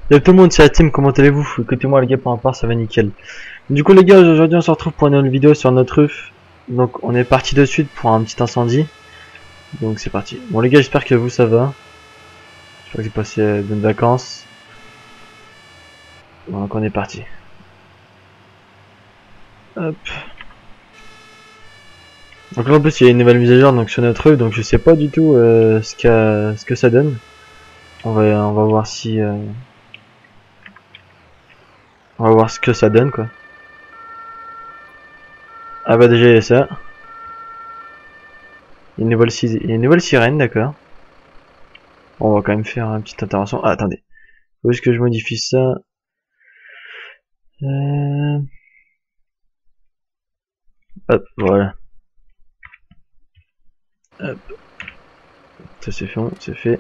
Salut tout le monde, c'est la team, comment allez-vous? Écoutez-moi les gars, pour ma part ça va nickel. Du coup les gars, aujourd'hui on se retrouve pour une nouvelle vidéo sur notre roof. Donc on est parti de suite pour un petit incendie. Donc c'est parti. Bon les gars, j'espère que vous ça va. J'espère que vous passez de bonnes vacances. Donc on est parti. Hop. Donc là en plus il y a une nouvelle mise à jour donc sur notre roof, donc je sais pas du tout ce que ça donne. On va voir si on va voir ce que ça donne quoi. Ah bah déjà il y a ça. Il y a il y a une nouvelle sirène, d'accord. Bon, on va quand même faire une petite intervention. Ah, attendez. Où est-ce que je modifie ça? Euh, Hop, voilà. Hop, ça c'est fait, c'est fait.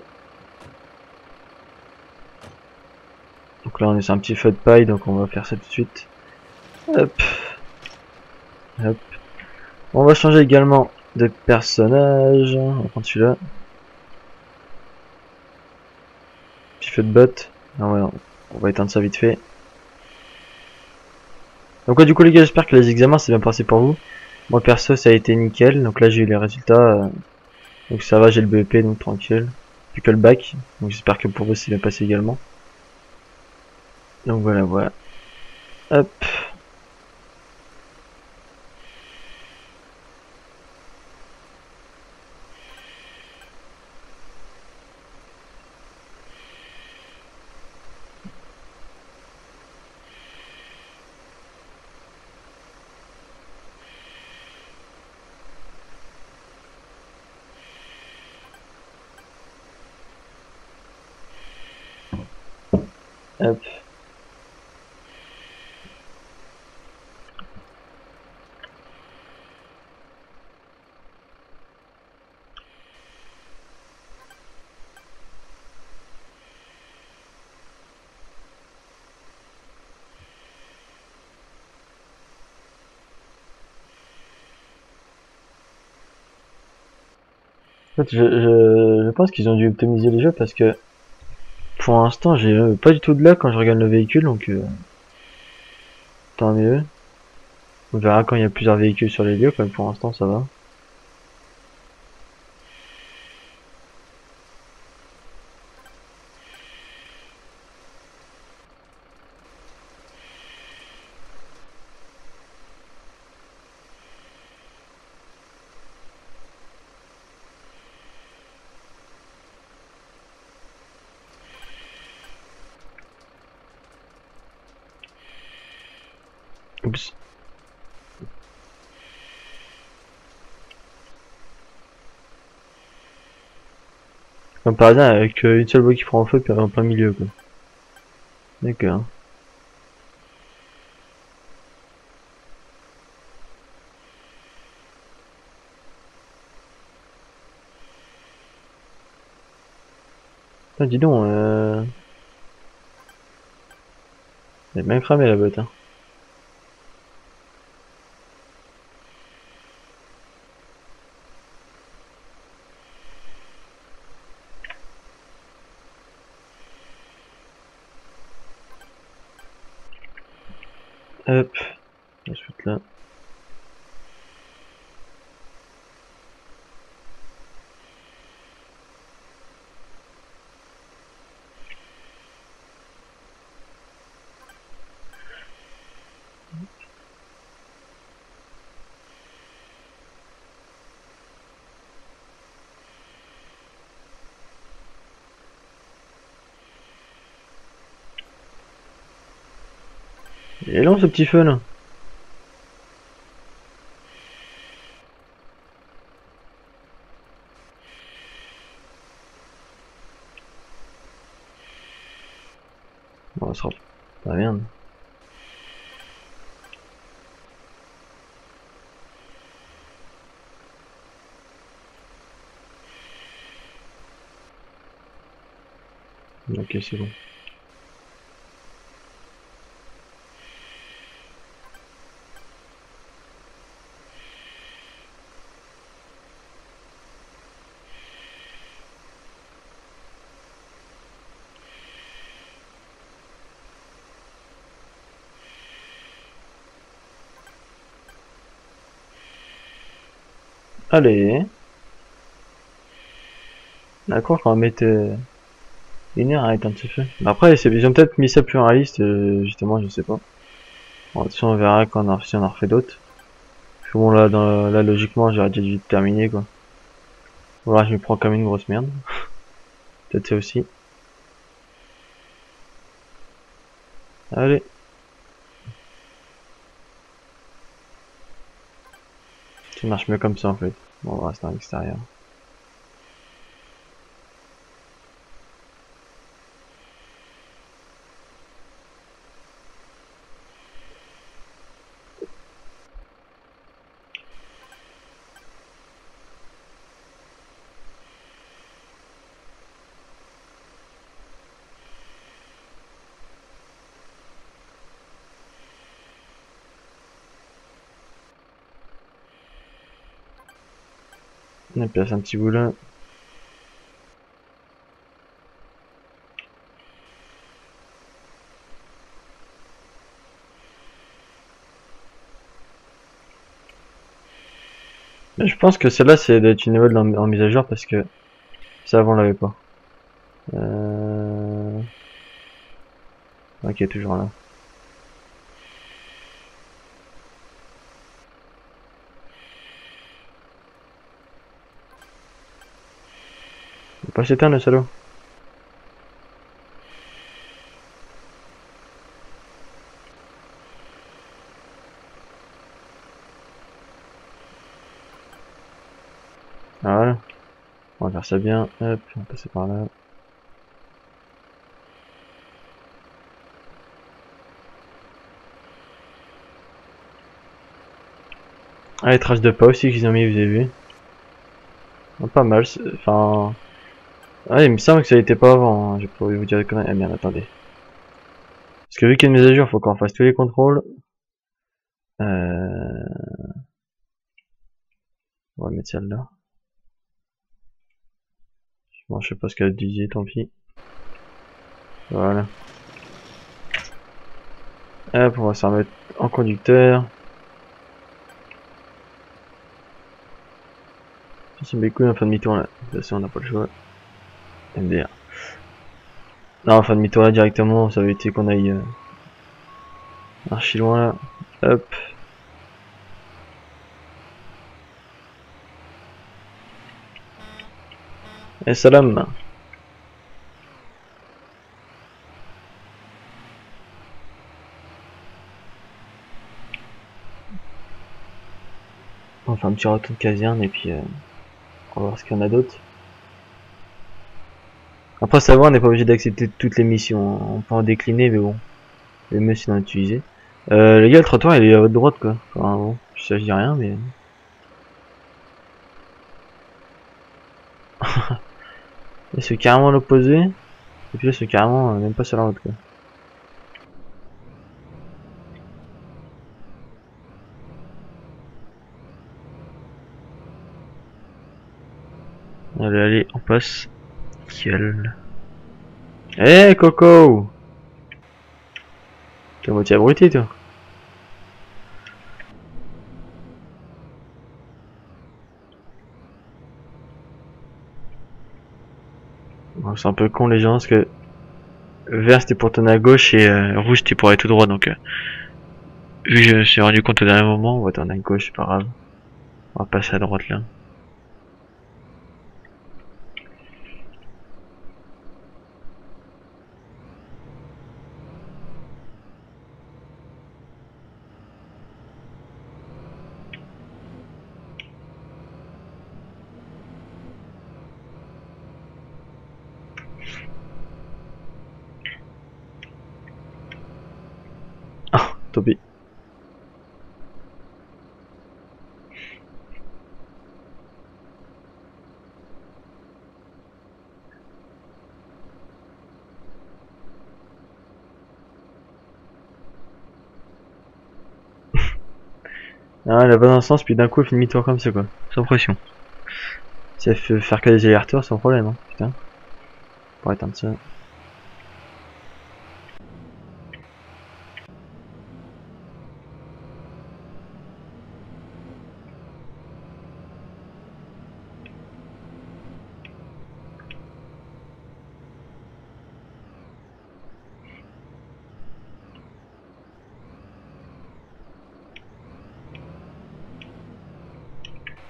Donc là on est sur un petit feu de paille, donc on va faire ça tout de suite. Hop, hop. On va changer également de personnage. On va prendre celui-là. Petit feu de botte. Ah ouais, on va éteindre ça vite fait. Donc ouais, du coup les gars, j'espère que les examens s'est bien passé pour vous. Moi perso ça a été nickel, donc là j'ai eu les résultats. Donc ça va, j'ai le BEP, donc tranquille. Plus que le bac, donc j'espère que pour vous c'est bien passé également. Donc voilà, voilà. Hop. Hop. En fait, je pense qu'ils ont dû optimiser les jeux parce que pour l'instant j'ai pas du tout de lag quand je regarde le véhicule, donc tant mieux. On verra quand il y a plusieurs véhicules sur les lieux, comme pour l'instant ça va. Oups. Comme par hasard avec une seule voie qui prend en feu puis en plein milieu quoi. D'accord. Putain, dis donc, elle est bien cramée la botte hein. Hop, on va se foutre là. Il est long ce petit feu là. Bon, ça sera pas merde. Ok, c'est bon. Allez. D'accord qu'on va mettre une heure à éteindre ce feu. Mais après, ils ont peut-être mis ça plus réaliste, justement, je sais pas. Bon, de toute façon, on verra quand si on en refait d'autres. Parce que bon, là, là, logiquement, j'aurais déjà dû terminer, quoi. Voilà, je me prends comme une grosse merde. Peut-être ça aussi. Allez. Ça marche mieux comme ça, en fait. Bon, on va rester à l'extérieur. On place un petit bout là. Mais je pense que celle-là, c'est d'être une nouvelle en mise à jour parce que ça avant on l'avait pas. Ok, toujours là. Il va pas s'éteindre le salaud. Ah, voilà. On va faire ça bien. Hop, on va passer par là. Ah, les traces de pas aussi qu'ils ont mis, vous avez vu. Ah, pas mal, enfin... Ah, il me semble que ça n'était pas avant, hein. J'ai pas envie de vous dire des conneries. Ah merde, attendez. Parce que vu qu'il y a une mise à jour, faut qu'on fasse tous les contrôles. On va mettre celle-là. Bon, je sais pas ce qu'elle disait, tant pis. Voilà. Hop, on va s'en remettre en conducteur. Si mes couilles en fin de mi-tour là. De toute façon, on n'a pas le choix. MDR. Non, en fin de mi-tour là directement, ça va éviter qu'on aille archi loin là. Hop. Et salam. On va faire un petit retour de caserne et puis on va voir ce qu'il y en a d'autres. Après ça va, on n'est pas obligé d'accepter toutes les missions. On peut en décliner, mais bon. Le mieux c'est d'en utiliser. Les gars, le trottoir il est à votre droite quoi. Enfin bon, je dis rien mais... Là c'est carrément l'opposé. Et puis là c'est carrément même pas sur la route quoi. Allez, allez, on passe. Nickel. Eh Coco! T'es à moitié abruti toi. Bon, c'est un peu con les gens parce que vert c'était pour tourner à gauche et rouge c'était pour aller tout droit donc vu que je me suis rendu compte au dernier moment, on va tourner à gauche, c'est pas grave. On va passer à droite là. Ah, Toby. Ah, elle va dans le sens puis d'un coup elle fait demi-tour comme ça quoi. Sans pression. Si elle fait faire que des allers-retours sans problème hein. Putain. Pour éteindre ça.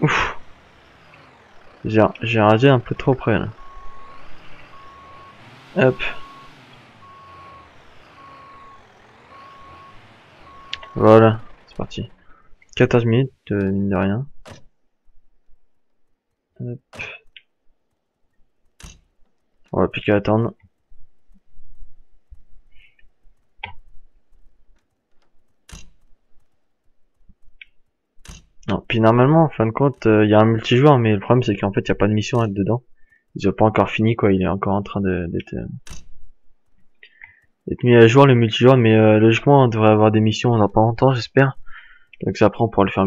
Ouf. J'ai rasé un peu trop près là. Hop. Voilà, c'est parti. 14 minutes, mine de rien. Hop. On va plus qu'à attendre. Non, puis normalement, en fin de compte, il y a un multijoueur, mais le problème c'est qu'en fait, il n'y a pas de mission là-dedans. Ils ont pas encore fini, quoi. Il est encore en train d'être mis à jour le multijoueur, mais logiquement, on devrait avoir des missions dans pas longtemps, j'espère. Donc ça après, on pourra le faire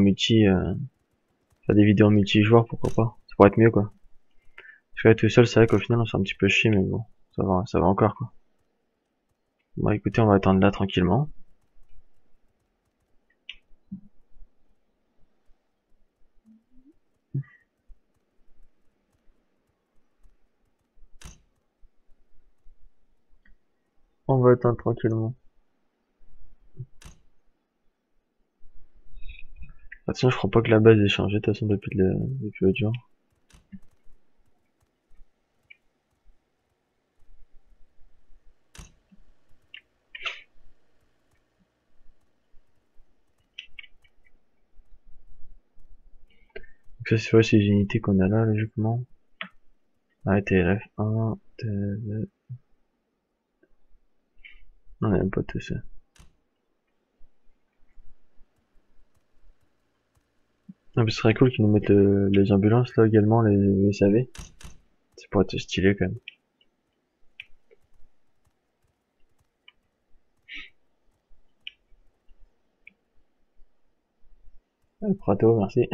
faire des vidéos multijoueurs, pourquoi pas. Ça pourrait être mieux, quoi. Parce que là, tout seul, c'est vrai qu'au final, on s'est un petit peu chier, mais bon, ça va encore, quoi. Bon, écoutez, on va attendre là tranquillement. On va attendre tranquillement. Attention, je crois pas que la base ait changé de toute façon depuis l'autre jour. Donc ça c'est les unités qu'on a là logiquement. Ah, TLF 1, TLF... On n'aime pas tout ça. Ah, mais ce serait cool qu'ils nous mettent les ambulances là également, les SAV. Ça pourrait être stylé quand même. Ah, Prato, merci.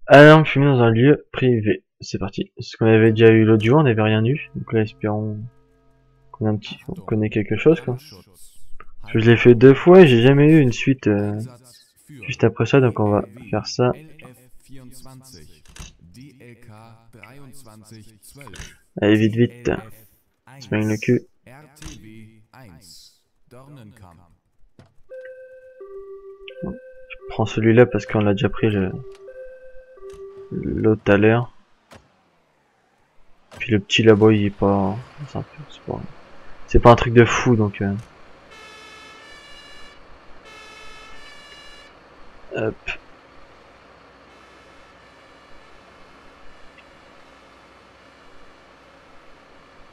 Alarme fumée dans un lieu privé. C'est parti. Parce qu'on avait déjà eu l'autre jour, on n'avait rien eu. Donc là, espérons qu'on a on connaît quelque chose, quoi. Parce que je l'ai fait 2 fois et j'ai jamais eu une suite juste après ça, donc on va faire ça. Allez, vite, vite. Se baigne le cul. Bon, je prends celui-là parce qu'on l'a déjà pris l'autre tout à l'heure. Puis le petit là-bas, il est pas... C'est pas un truc de fou, donc... Hop.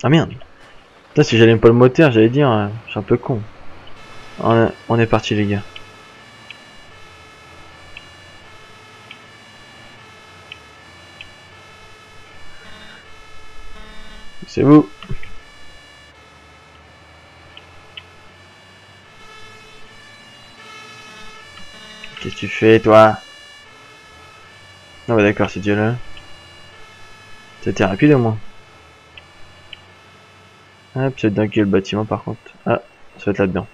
Ah merde. Putain, si j'allais pas le moteur, j'allais dire, je suis un peu con. On est parti les gars. C'est vous. Qu'est-ce que tu fais toi? Ah bah d'accord, c'est déjà là. C'était rapide au moins. Ah, peut-être dans quel bâtiment par contre. Ah, ça va être là-dedans.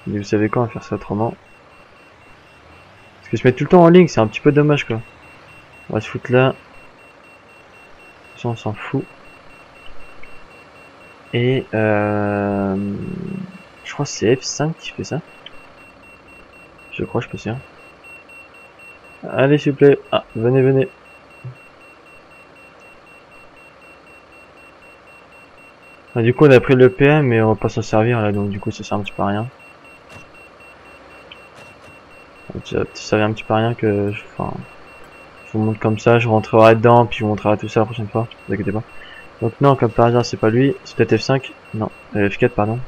Mais vous savez quoi, on va faire ça autrement. Parce que se mettre tout le temps en ligne, c'est un petit peu dommage quoi. On va se foutre là. Ça on s'en fout. Et je crois que c'est F5 qui fait ça. Je crois, je suis pas sûr. Allez s'il vous plaît. Ah, venez, venez. Ah, du coup on a pris le PM mais on va pas s'en servir là, donc du coup ça sert un petit peu à rien. Ça sert un petit peu à rien que je vous montre comme ça, je rentrerai dedans puis je vous montrerai tout ça la prochaine fois, ne vous inquiétez pas. Donc non, comme par hasard c'est pas lui, c'est peut-être F5, non, F4 pardon.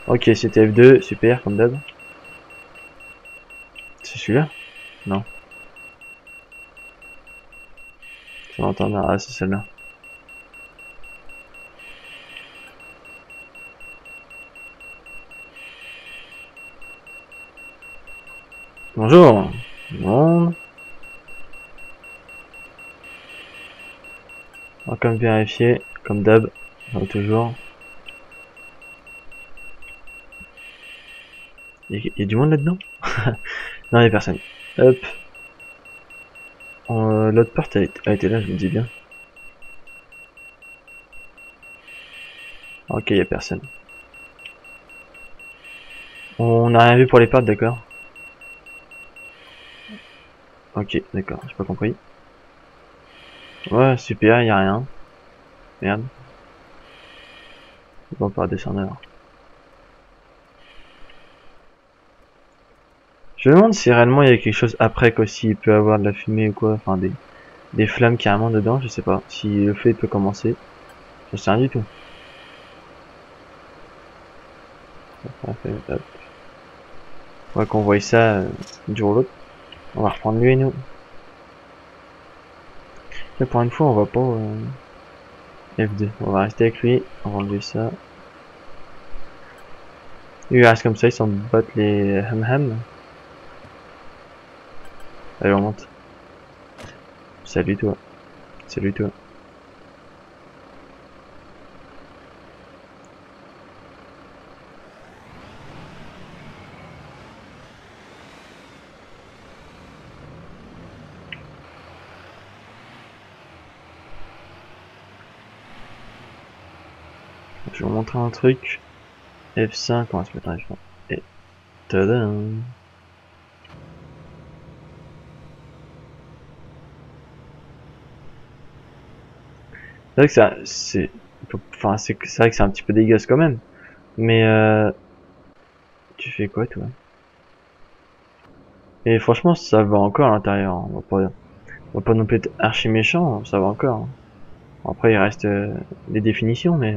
Ok, c'était F2, super comme d'hab. C'est celui-là? Non. Je l'entends, ah c'est celle-là. Bonjour, monde. On va comme vérifier, comme d'hab, toujours. Il y a du monde là-dedans? Non, il y a personne. Hop. L'autre porte a été là, je me dis bien. Ok, il y a personne. On n'a rien vu pour les pertes, d'accord. Ok, d'accord, j'ai pas compris. Ouais, super, y a rien. Merde. On va pas redescendre alors. Je me demande si réellement il y a quelque chose après, quoi, s'il peut avoir de la fumée ou quoi, enfin des flammes carrément dedans, je sais pas. Si le feu peut commencer, j'en sais rien du tout. Hop. On va qu'on voit ça du jour ou l'autre. On va reprendre lui et nous. Là, pour une fois, on va pas F2. On va rester avec lui. On va enlever ça. Lui, il reste comme ça, ils s'en battent les ham-ham. Allez, on monte. Salut toi. Salut toi. Je vais vous montrer un truc. F5, on va se mettre en F1. Et tadam. C'est vrai que ça, c'est, enfin, c'est vrai que c'est un petit peu dégueulasse quand même. Mais tu fais quoi toi? Et franchement, ça va encore à l'intérieur. On va pas non plus être archi méchant, ça va encore. Hein. Bon, après, il reste les définitions, mais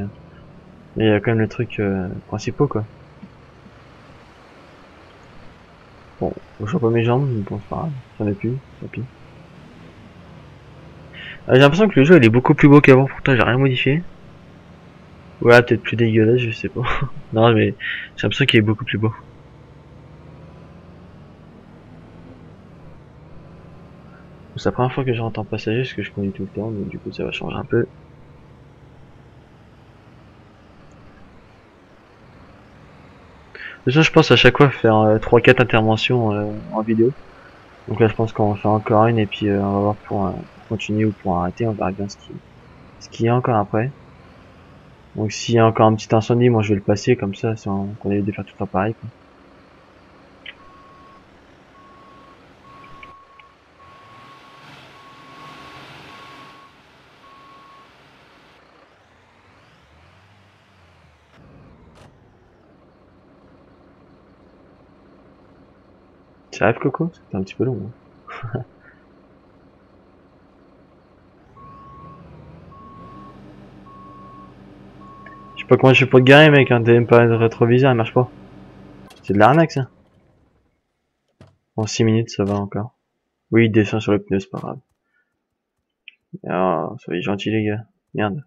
il y a quand même le truc principaux quoi. Bon, je vois pas mes jambes, mais bon, c'est pas grave. J'en ai plus, tant pis. J'ai l'impression que le jeu il est beaucoup plus beau qu'avant, pourtant j'ai rien modifié. Ouais, peut-être plus dégueulasse, je sais pas. Non, mais j'ai l'impression qu'il est beaucoup plus beau. C'est la première fois que je rentre en passager, parce que je conduis tout le temps, donc du coup ça va changer un peu. De toute façon, je pense à chaque fois faire 3-4 interventions en vidéo. Donc là, je pense qu'on va faire encore une, et puis on va voir pour continuer ou pour arrêter, on verra bien ce qu'il y a encore après. Donc s'il y a encore un petit incendie, moi je vais le passer comme ça, sans qu'on ait de faire tout le temps pareil, quoi. Ça arrive Coco? C'était un petit peu long. Hein. Je sais pas comment je fais pour te garer mec, hein, t'as même pas de rétroviseur, il marche pas. C'est de l'arnaque ça. En 6 minutes ça va encore. Oui, il descend sur le pneu, c'est pas grave. Ah, soyez gentils les gars. Merde.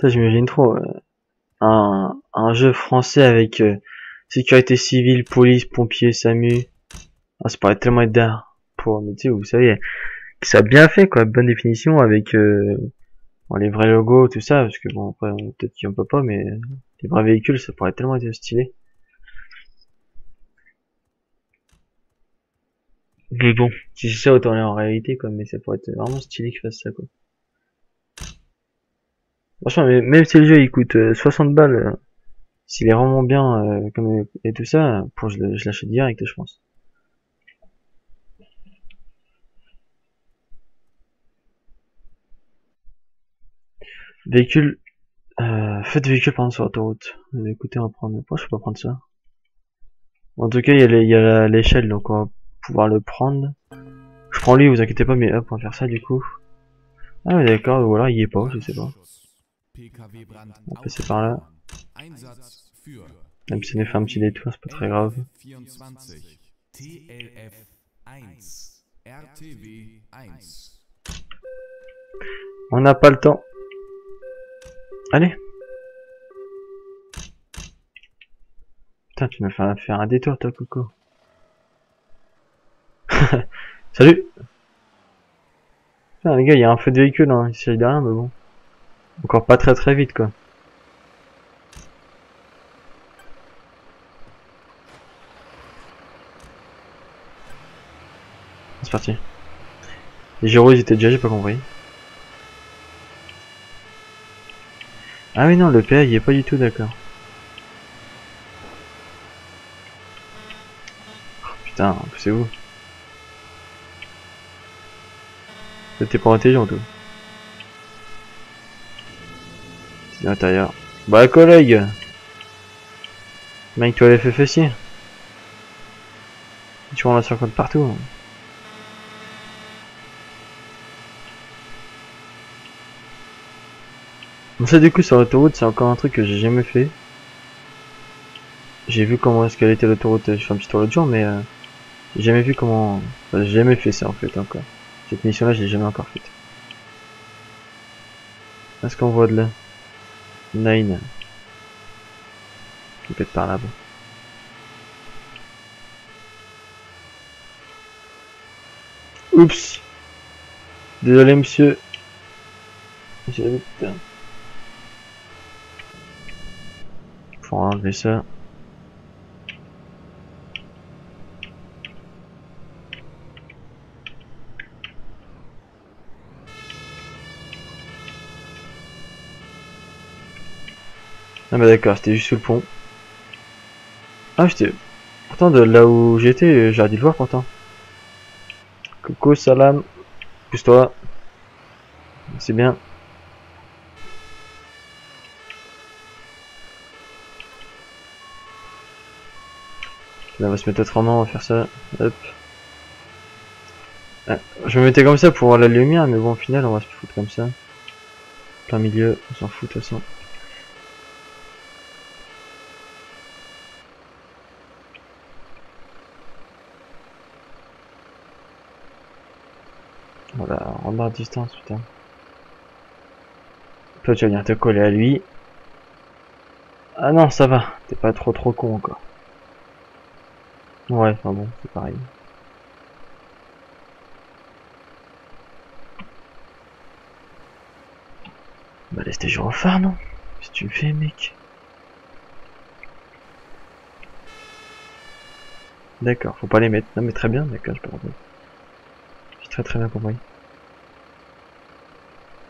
J'imagine trop. Un jeu français avec sécurité civile, police, pompiers, SAMU. Ah, ça pourrait tellement être d'art. Pour, mais tu sais, vous savez, que ça a bien fait quoi, bonne définition avec bon, les vrais logos, tout ça, parce que bon après peut-être qu'on peut pas, mais les vrais véhicules ça pourrait tellement être stylé. Mais bon, si c'est ça autant aller en réalité quoi, mais ça pourrait être vraiment stylé qu'ils fassent ça quoi. Franchement, même si le jeu il coûte 60 balles, s'il est vraiment bien comme et tout ça, pour je l'achète direct je pense. Véhicule, feu de véhicule pardon sur l'autoroute. Écoutez, on va prendre, pourquoi je peux pas prendre ça? En tout cas, il y a l'échelle, donc on va pouvoir le prendre. Je prends lui, vous inquiétez pas, mais hop, on va faire ça du coup. Ah ouais, d'accord, ou alors il y est pas, je sais pas. On va passer par là. Même si on a fait un petit détour, c'est pas très grave. On n'a pas le temps. Allez. Putain, tu m'as fait faire un détour, toi, Coco. Salut. Putain, les gars, il y a un feu de véhicule hein, ici derrière, mais bon. Encore pas très vite, quoi. C'est parti. Les gyros ils étaient déjà, j'ai pas compris. Ah oui non, le PA il est pas du tout d'accord. Putain, c'est vous. T'es pas intelligent toi. C'est l'intérieur. Bah collègue, mec toi les fait fessier. Tu vois la 50 partout. Bon ça du coup sur l'autoroute c'est encore un truc que j'ai jamais fait. J'ai vu comment est-ce qu'elle était l'autoroute, je fais un petit tour l'autre jour mais j'ai jamais vu comment... Enfin, j'ai jamais fait ça en fait encore. Cette mission là je l'ai jamais encore faite. Est-ce qu'on voit de là? Nine. Qui pète par là-bas. Oups. Désolé monsieur. Putain. Faut enlever ça. Ah bah d'accord, c'était juste sous le pont. Ah j'étais... Pourtant de là où j'étais, j'aurais dû le voir pourtant. Coucou salam. Pousse-toi. C'est bien. Là on va se mettre autrement, on va faire ça. Hop. Ah, je me mettais comme ça pour voir la lumière, mais bon au final on va se foutre comme ça. Plein milieu, on s'en fout de toute façon. Voilà, en barre de distance, putain. Toi tu vas venir te coller à lui. Ah non, ça va, t'es pas trop con encore. Ouais, enfin bon, c'est pareil. Bah laisse tes gyrophares, non? Qu'est-ce que tu me fais, mec? D'accord, faut pas les mettre. Non mais très bien, d'accord, je peux comprendre. J'ai très bien compris.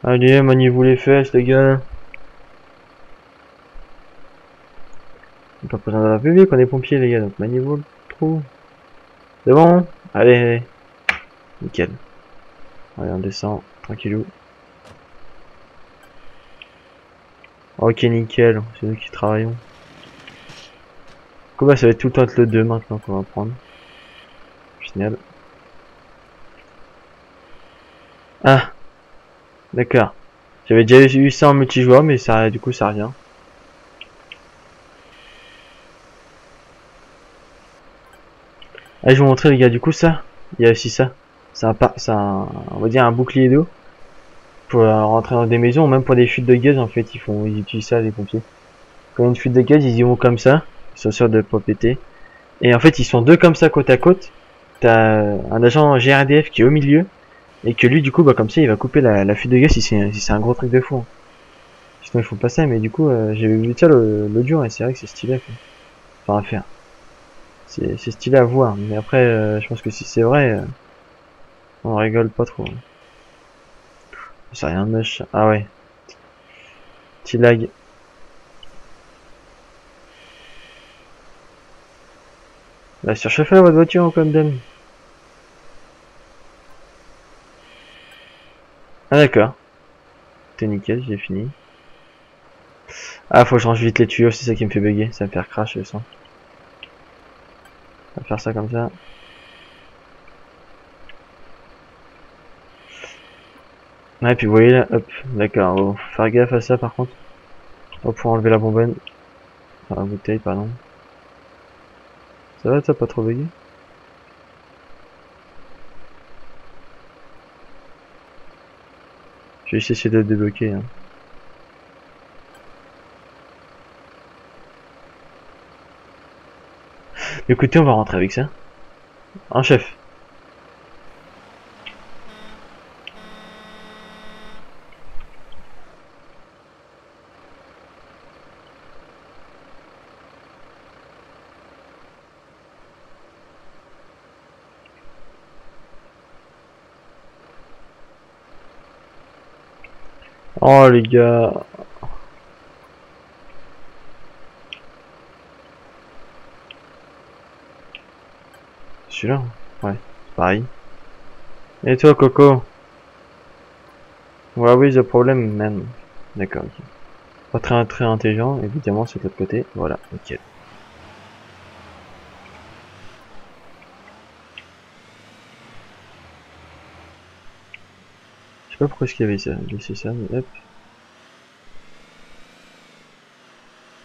Allez, maniez-vous les fesses, les gars. On n'a pas besoin de la PV qu'on est pompiers, les gars, donc maniez-vous le trou. C'est bon? Allez, allez. Nickel. Allez, on descend, tranquillou. Ok, nickel, c'est nous qui travaillons. Comment ça va être tout le temps le 2 maintenant qu'on va prendre. Final. Ah, d'accord. J'avais déjà eu ça en multijoueur, mais ça, du coup, ça revient. Ah, je vais vous montrer, les gars, du coup, ça. Il y a aussi ça. On va dire un bouclier d'eau. Pour rentrer dans des maisons, même pour des fuites de gaz, en fait, ils utilisent ça, les pompiers. Quand il y a une fuite de gaz, ils y vont comme ça. Ils sont sûrs de pas péter. Et en fait, ils sont deux comme ça, côte à côte. T'as un agent GRDF qui est au milieu. Et que lui, du coup, bah, comme ça, il va couper la fuite de gaz si c'est un gros truc de fou. Hein. Sinon, ils font pas ça, mais du coup, j'ai vu ça l'autre jour, et c'est vrai que c'est stylé, quoi. Enfin, à faire. C'est stylé à voir. Mais après, je pense que si c'est vrai, on rigole pas trop. C'est rien de moche. Ah ouais. Petit lag. Bah, surchauffez votre voiture, comme d'hab. Ah d'accord. T'es nickel, j'ai fini. Ah, faut que je range vite les tuyaux, c'est ça qui me fait bugger. Ça va me faire crash le sang. On va faire ça comme ça. Ouais, puis vous voyez là, hop, d'accord. Faut faire gaffe à ça par contre. On va pouvoir enlever la bonbonne. Enfin, la bouteille, pardon. Ça va, t'as pas trop bugué? Je vais juste essayer de le débloquer. Hein. Écoutez, on va rentrer avec ça. Un chef. Oh les gars. Celui-là? Ouais, c'est pareil. Et toi, Coco? Ouais, oui, the problem, man. D'accord, ok. Pas très intelligent, évidemment, c'est de l'autre côté. Voilà, nickel. Je sais pas pourquoi est-ce qu'il y avait ça, laissé ça, mais hop.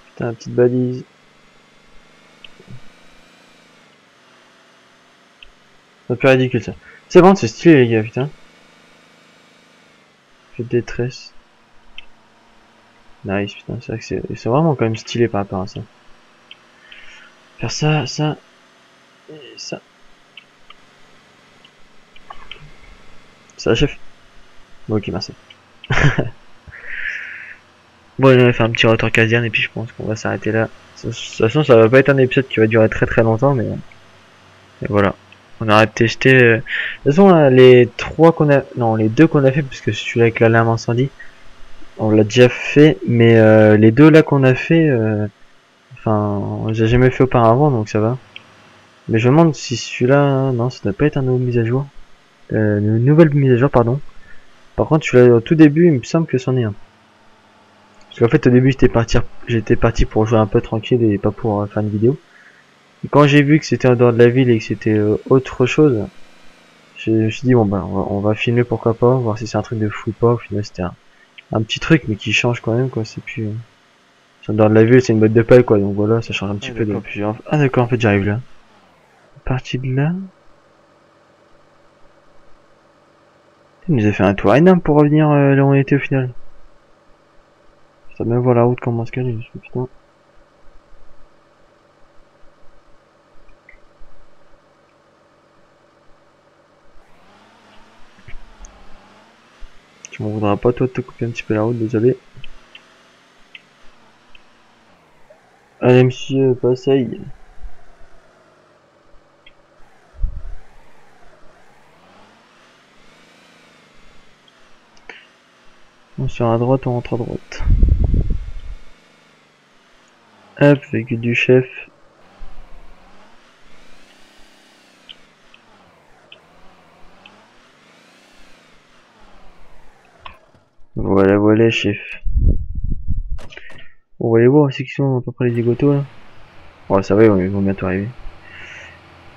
Putain, la petite balise. C'est un peu ridicule ça. C'est bon, c'est stylé les gars, putain. Je détresse. Nice, putain, c'est vrai que c'est vraiment quand même stylé par rapport à ça. Faire ça, ça, et ça. Ça, chef. Bon, ok, merci. Bon, on va faire un petit retour caserne et puis je pense qu'on va s'arrêter là. De toute façon, ça va pas être un épisode qui va durer très longtemps, mais voilà. On aurait testé. De toute façon, là, les trois qu'on a, non, les deux qu'on a fait, parce que celui-là avec la lame incendie, on l'a déjà fait, mais les deux là qu'on a fait, enfin, j'ai jamais fait auparavant, donc ça va. Mais je me demande si celui-là, non, ça doit pas être un nouveau mise à jour, une nouvelle mise à jour, pardon. Par contre, celui-là au tout début, il me semble que c'en est un. Parce qu'en fait, au début, j'étais parti pour jouer un peu tranquille et pas pour faire une vidéo. Et quand j'ai vu que c'était en dehors de la ville et que c'était autre chose, je me suis dit bon bah on va filmer pourquoi pas, voir si c'est un truc de fou ou pas. Au final, c'était un petit truc mais qui change quand même quoi. C'est plus c'est en dehors de la ville, c'est une botte de paille quoi. Donc voilà, ça change un petit peu. Ah d'accord, en fait j'arrive là. Partie de là. Il nous a fait un tour énorme pour revenir là où on était au final. Ça même voir la route comment se caler. Putain. Tu m'en voudras pas toi de te couper un petit peu la route, désolé. Allez monsieur, passeille. On sort à droite, on rentre à droite. Hop, véhicule du chef. Voilà, voilà, chef. On va aller voir c'est qui sont à peu près les zigotos là. Ouais, ça va, ils vont bientôt arriver.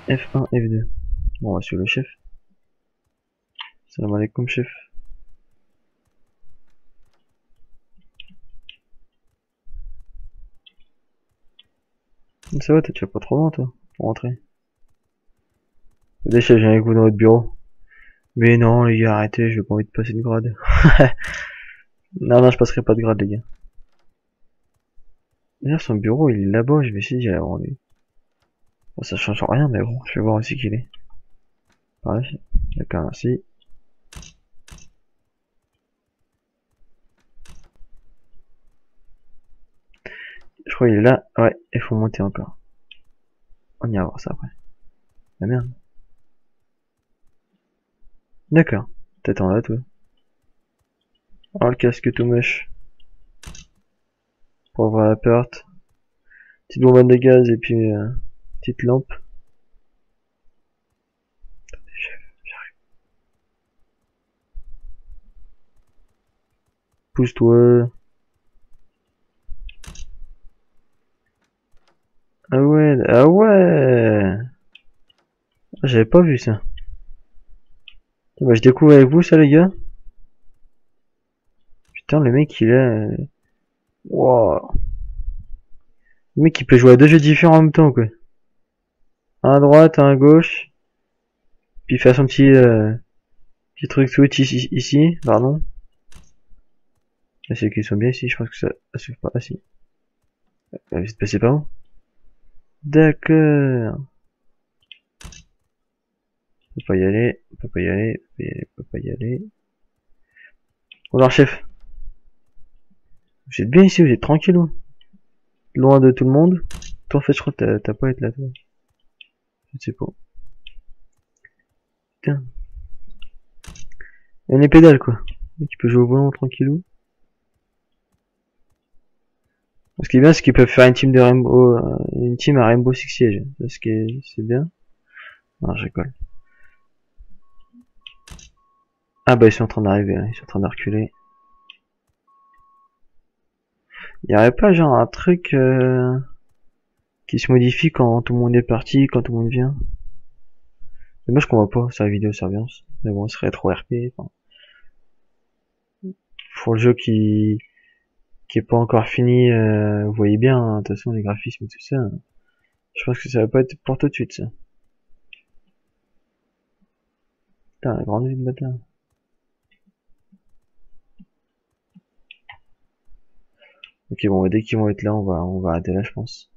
F1, F2. Bon, on va suivre le chef. Salam alaikum, chef. Ça va, t'es déjà pas trop loin, toi, pour rentrer. Des chefs, j'ai avec vous dans votre bureau. Mais non, les gars, arrêtez, j'ai pas envie de passer de grade. Non, non, je passerai pas de grade, les gars. D'ailleurs, son bureau, il est là-bas, je vais essayer d'y aller avant lui. Bon, ça change rien, mais bon, je vais voir aussi qu'il est. Pareil. D'accord, merci. Je crois qu'il est là. Ouais, il faut monter encore. On ira voir ça après. La merde. D'accord. T'attends là, toi. Oh, le casque tout moche. Pour ouvrir la porte. Petite bonbonne de gaz et puis petite lampe. Pousse-toi. Ah ouais, ah ouais. J'avais pas vu ça. Bah, je découvre avec vous ça les gars. Putain le mec il est... Wow. Le mec il peut jouer à deux jeux différents en même temps quoi. Un à droite, un à gauche. Puis faire son petit truc switch ici, pardon. Là c'est qu'ils sont bien ici, je pense que ça suffit pas. Ah si. Vous êtes passé par où? D'accord. On peut pas y aller, on peut pas y aller, on peut y aller, on peut pas y aller. Bonjour chef. Vous êtes bien ici, vous êtes tranquille ou? Loin de tout le monde. Toi en fait je crois que t'as pas à être là toi. Je sais pas. Putain. Il y a les pédales quoi. Tu peux jouer au volant tranquillou. Ce qui est bien, c'est qu'ils peuvent faire une team de Rainbow, une team à Rainbow Six Siege. Ce qui est, c'est bien. Non, je rigole. Ah bah ils sont en train d'arriver, hein. Ils sont en train de reculer. Il y aurait pas genre un truc qui se modifie quand tout le monde est parti, quand tout le monde vient. C'est dommage qu'on voit pas sur la vidéo surveillance. Mais bon, ce serait trop RP. Enfin, pour le jeu qui est pas encore fini, vous voyez bien, hein, de toute façon les graphismes et tout ça. Je pense que ça va pas être pour tout de suite ça. Putain, la grande vie de bâtard. Ok bon, dès qu'ils vont être là, on va arrêter là je pense.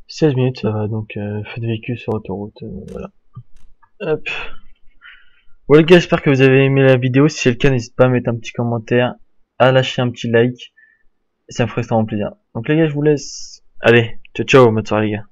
« 16 minutes, ça va, donc feu de véhicule sur autoroute, voilà. Hop. Bon les gars, j'espère que vous avez aimé la vidéo. Si c'est le cas, n'hésitez pas à mettre un petit commentaire, à lâcher un petit like. Ça me ferait extrêmement plaisir. Donc les gars, je vous laisse. Allez, ciao ciao, bonne soirée les gars.